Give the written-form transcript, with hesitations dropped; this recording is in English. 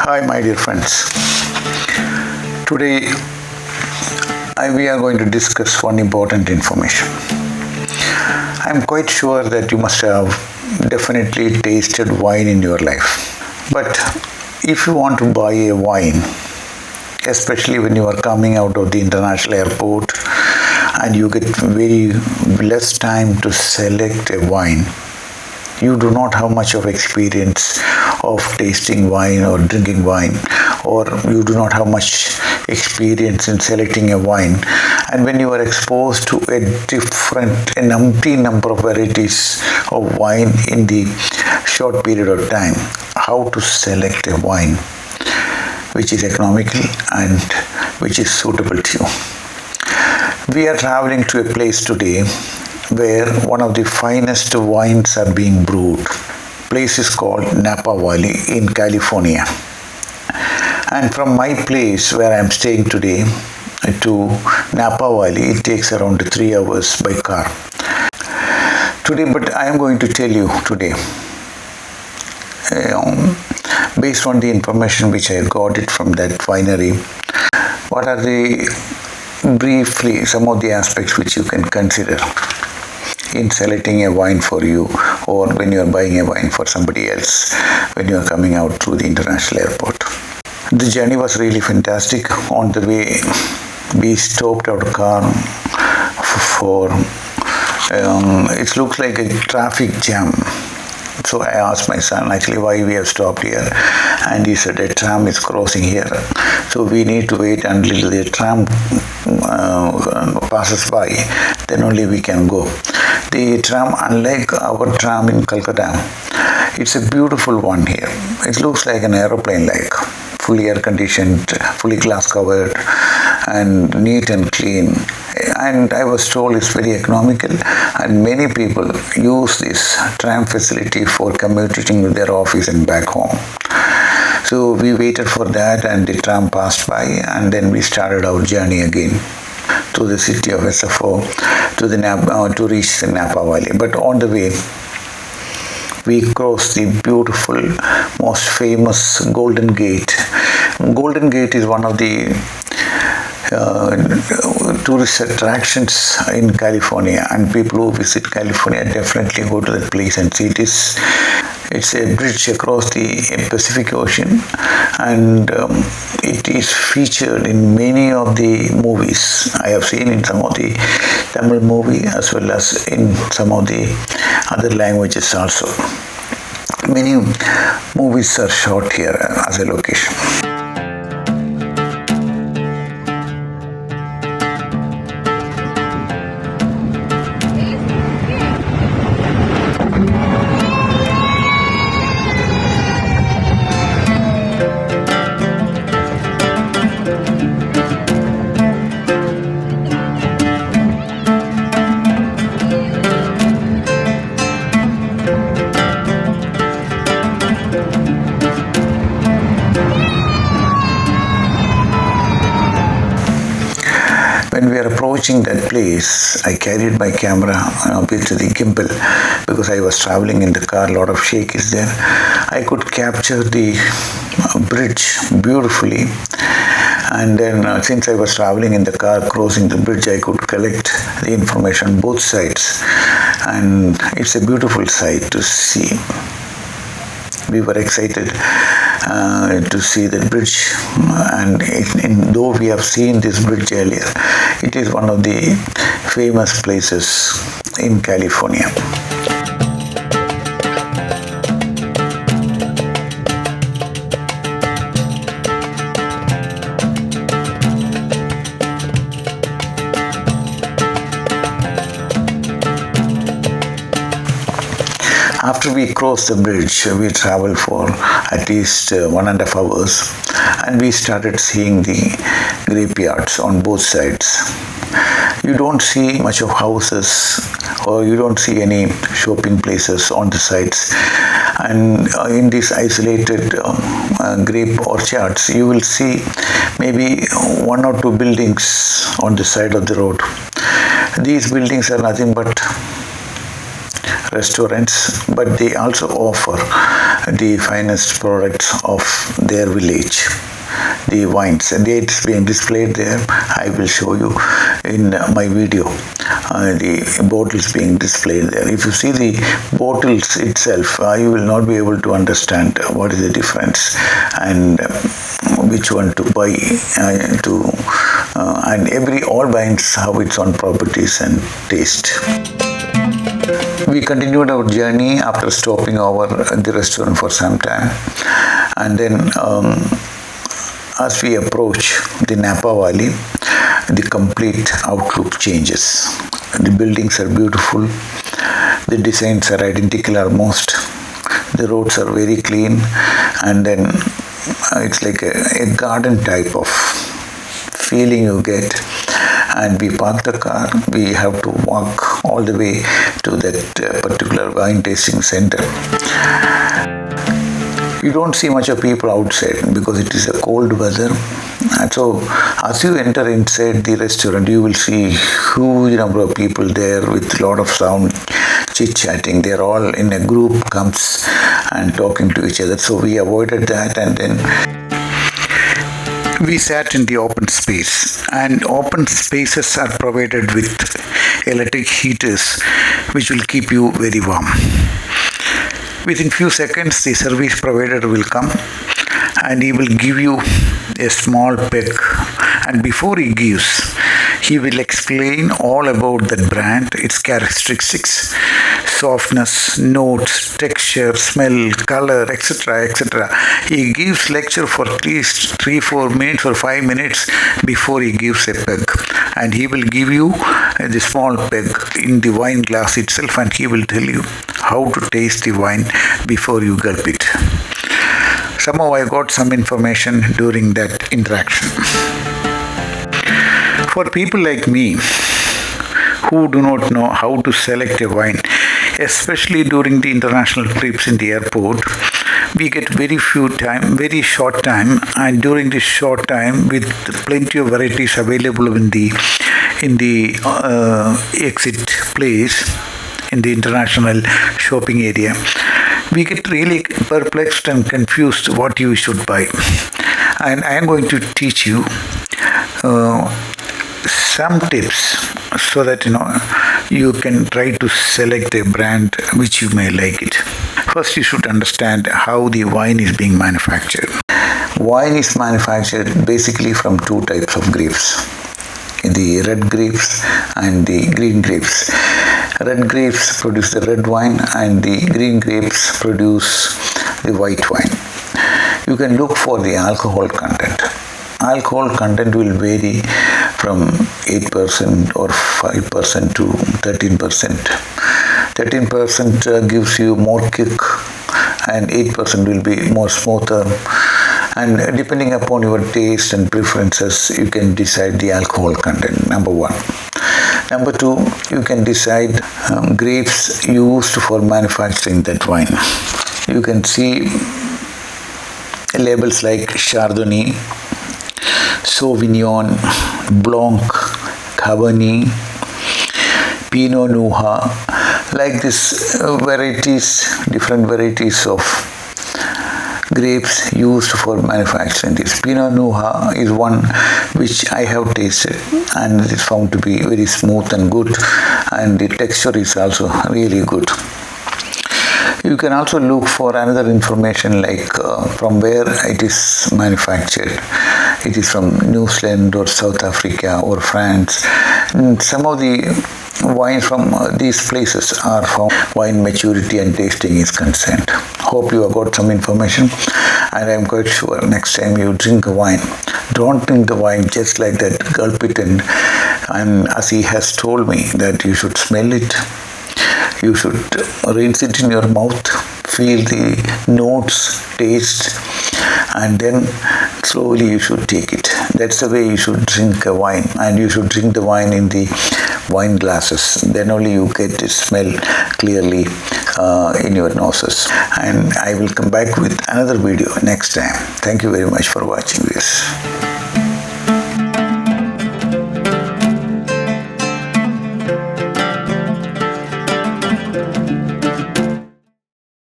Hi, my dear friends. Today, we are going to discuss one important information. I'm quite sure that you must have definitely tasted wine in your life. But if you want to buy a wine, especially when you are coming out of the international airport and you get very less time to select a wine, you do not have much of experience of tasting wine or drinking wine, or you do not have much experience in selecting a wine, and when you are exposed to an umpteen number of varieties of wine in the short period of time, how to select a wine which is economical and which is suitable to you. We are traveling to a place today where one of the finest wines are being brewed. Place is called Napa Valley in California. And from my place where I am staying today to Napa Valley, it takes around 3 hours by car. But I am going to tell you today, based on the information which I got it from that winery, what are briefly some of the aspects which you can consider in selecting a wine for you, or when you are buying a wine for somebody else when you are coming out through the international airport. The journey was really fantastic. On the way, we stopped our car for it looks like a traffic jam. So I asked my son actually why we have stopped here, and he said a tram is crossing here, so we need to wait until the tram passes by, then only we can go. The tram, unlike our tram in Calcutta, it's a beautiful one here. It looks like an aeroplane, like fully air conditioned, fully glass covered, and neat and clean. And I was told it's very economical, and many people use this tram facility for commuting to their office and back home. So we waited for that, and the tram passed by, and then we started our journey again to the city of SFO to reach the Napa Valley. But on the way, we crossed the beautiful, most famous Golden Gate. Golden Gate is one of the tourist attractions in California, and people who visit California definitely go to that place and see it. It's a bridge across the Pacific Ocean, and it is featured in many of the movies. I have seen in some of the Tamil movie as well as in some of the other languages also. Many movies are shot here as a location. When we are approaching that place, I carried my camera with the gimbal because I was traveling in the car, a lot of shake is there. I could capture the bridge beautifully, and then since I was traveling in the car crossing the bridge, I could collect the information on both sides, and it's a beautiful sight to see. We were excited to see the bridge, and though we have seen this bridge earlier, it is one of the famous places in California. After we crossed the bridge, we traveled for at least 1.5 hours, and we started seeing the graveyards on both sides. You don't see much of houses, or you don't see any shopping places on the sides. And in these isolated grape orchards, you will see maybe 1 or 2 buildings on the side of the road. These buildings are nothing but restaurants, but they also offer the finest products of their village. The wines, and it's being displayed there. I will show you in my video the bottles being displayed there. If you see the bottles itself, you will not be able to understand what is the difference and which one to buy and all wines have its own properties and taste. We continued our journey after stopping over at the restaurant for some time, and then as we approach the Napa Valley, the complete outlook changes. The buildings are beautiful, the designs are identical almost, the roads are very clean, and then it's like a garden type of feeling you get. And we park the car, we have to walk all the way to that particular wine tasting center. You don't see much of people outside because it is a cold weather. And so as you enter inside the restaurant, you will see huge number of people there with a lot of sound, chit-chatting. They're all in a group, comes and talking to each other. So we avoided that, and then we sat in the open space. And open spaces are provided with electric heaters which will keep you very warm. Within few seconds, the service provider will come and he will give you a small peg. And before he gives, he will explain all about that brand, its characteristics, softness, notes, texture, smell, color, etc., etc. He gives lecture for at least 3-4 minutes or 5 minutes before he gives a peg. And he will give you the small peg in the wine glass itself, and he will tell you how to taste the wine before you gulp it. Somehow I got some information during that interaction. For people like me who do not know how to select a wine, especially during the international trips in the airport, we get very short time, and during this short time, with plenty of varieties available in the exit place, in the international shopping area, we get really perplexed and confused what you should buy. And I am going to teach you some tips so that you can try to select a brand which you may like it. First, you should understand how the wine is being manufactured. Wine is manufactured basically from two types of grapes: the red grapes and the green grapes. Red grapes produce the red wine, and the green grapes produce the white wine. You can look for the alcohol content. Alcohol content will vary from 8% or 5% to 13%. 13% gives you more kick, and 8% will be more smoother. And depending upon your taste and preferences, you can decide the alcohol content, number one. Number two, you can decide grapes used for manufacturing that wine. You can see labels like Chardonnay, Sauvignon, Blanc, Cabernet, Pinot Noir, like this different varieties of grapes used for manufacturing this. Pinot Noir is one which I have tasted, and it is found to be very smooth and good, and the texture is also really good. You can also look for another information like from where it is manufactured. It is from New Zealand or South Africa or France. And some of the wines from these places are from wine maturity and tasting is concerned. Hope you have got some information, and I am quite sure next time you drink a wine, don't drink the wine just like that, gulp it, and as he has told me that you should smell it, you should rinse it in your mouth, feel the notes, taste, and then slowly you should take it. That's the way you should drink a wine, and you should drink the wine in the wine glasses. Then only you get the smell clearly in your noses. And I will come back with another video next time. Thank you very much for watching this.